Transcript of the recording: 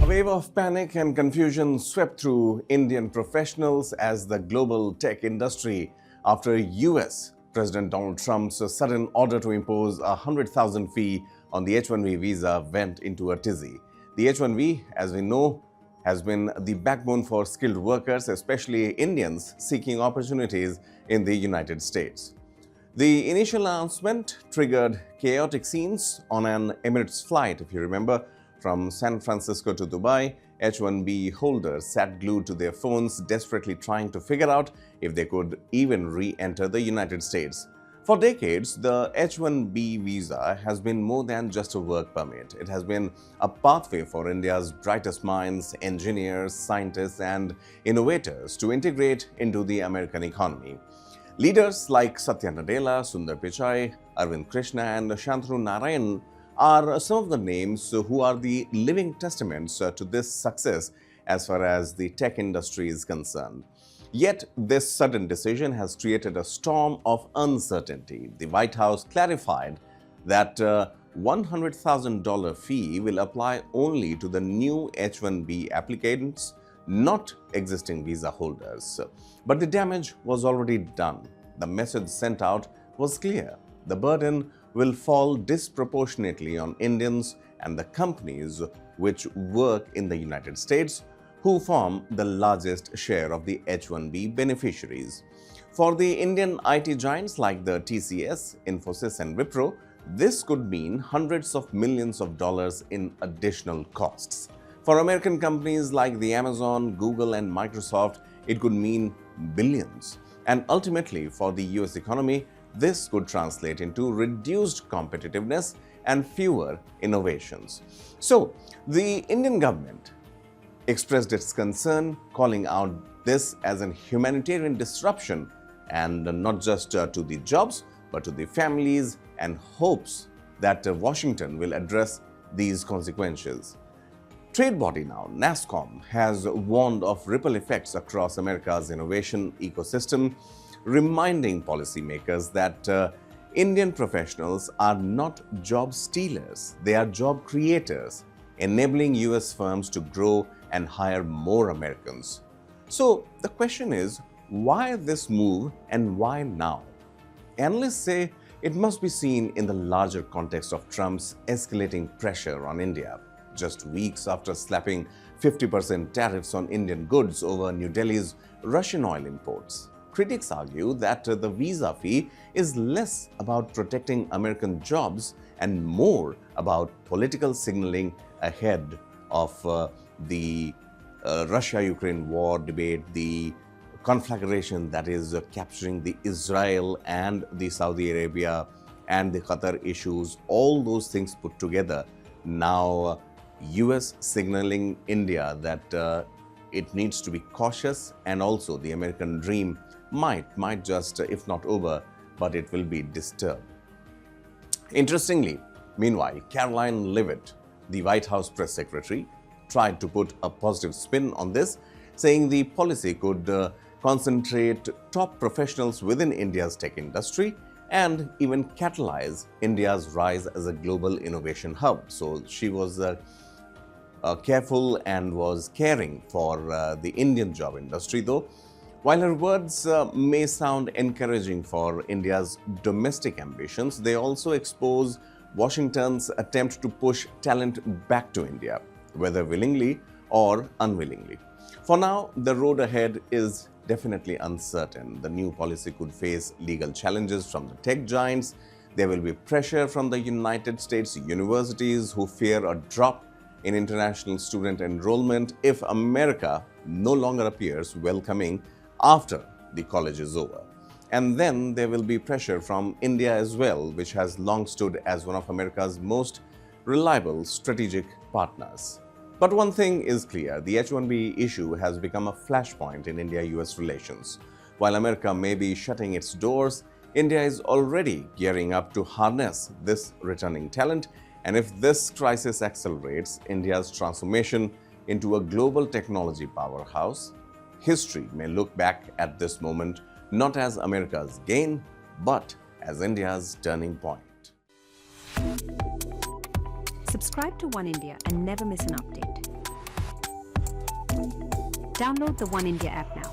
A wave of panic and confusion swept through Indian professionals as the global tech industry after US President Donald Trump's sudden order to impose a 100,000 fee on the H1B visa went into a tizzy. The H1B, as we know, has been the backbone for skilled workers, especially Indians seeking opportunities in the United States. The initial announcement triggered chaotic scenes on an Emirates flight, if you remember, from San Francisco to Dubai. H1B holders sat glued to their phones, desperately trying to figure out if they could even re-enter the United States. For decades, the H1B visa has been more than just a work permit. It has been a pathway for India's brightest minds, engineers, scientists, and innovators to integrate into the American economy. Leaders like Satya Nadella, Sundar Pichai, Arvind Krishna, and Shantanu Narayan are some of the names who are the living testaments to this success as far as the tech industry is concerned. Yet, this sudden decision has created a storm of uncertainty. The White House clarified that $100,000 fee will apply only to the new H1B applicants, not existing visa holders. But the damage was already done. The message sent out was clear. The burden will fall disproportionately on Indians and the companies which work in the United States, who form the largest share of the H1B beneficiaries. For the Indian IT giants like the TCS, Infosys, and Wipro, this could mean hundreds of millions of dollars in additional costs. For American companies like the Amazon, Google, and Microsoft, it could mean billions. And ultimately, for the US economy, this could translate into reduced competitiveness and fewer innovations. So, the Indian government expressed its concern, calling out this as an humanitarian disruption, and not just to the jobs, but to the families, and hopes that Washington will address these consequences. Trade body now, NASSCOM, has warned of ripple effects across America's innovation ecosystem, reminding policymakers that Indian professionals are not job stealers, they are job creators, enabling US firms to grow and hire more Americans. So the question is, why this move and why now? Analysts say it must be seen in the larger context of Trump's escalating pressure on India. Just weeks after slapping 50% tariffs on Indian goods over New Delhi's Russian oil imports, critics argue that the visa fee is less about protecting American jobs and more about political signaling ahead of the Russia-Ukraine war debate, the conflagration that is capturing the Israel and the Saudi Arabia and the Qatar issues. All those things put together, now US signaling India that it needs to be cautious, and also the American dream might just, if not over, but it will be disturbed. Interestingly, meanwhile, Caroline Leavitt, the White House press secretary, tried to put a positive spin on this, saying the policy could concentrate top professionals within India's tech industry and even catalyze India's rise as a global innovation hub. So she was careful and was caring for the Indian job industry, though. While her words may sound encouraging for India's domestic ambitions, they also expose Washington's attempt to push talent back to India, whether willingly or unwillingly. For now, the road ahead is definitely uncertain. The new policy could face legal challenges from the tech giants. There will be pressure from the United States universities, who fear a drop in international student enrollment if America no longer appears welcoming after the college is over. And then there will be pressure from India as well, which has long stood as one of America's most reliable strategic partners. But one thing is clear, the H1B issue has become a flashpoint in India-US relations. While America may be shutting its doors, India is already gearing up to harness this returning talent. And if this crisis accelerates India's transformation into a global technology powerhouse, history may look back at this moment not as America's gain, but as India's turning point. Subscribe to Oneindia and never miss an update. Download the Oneindia app now.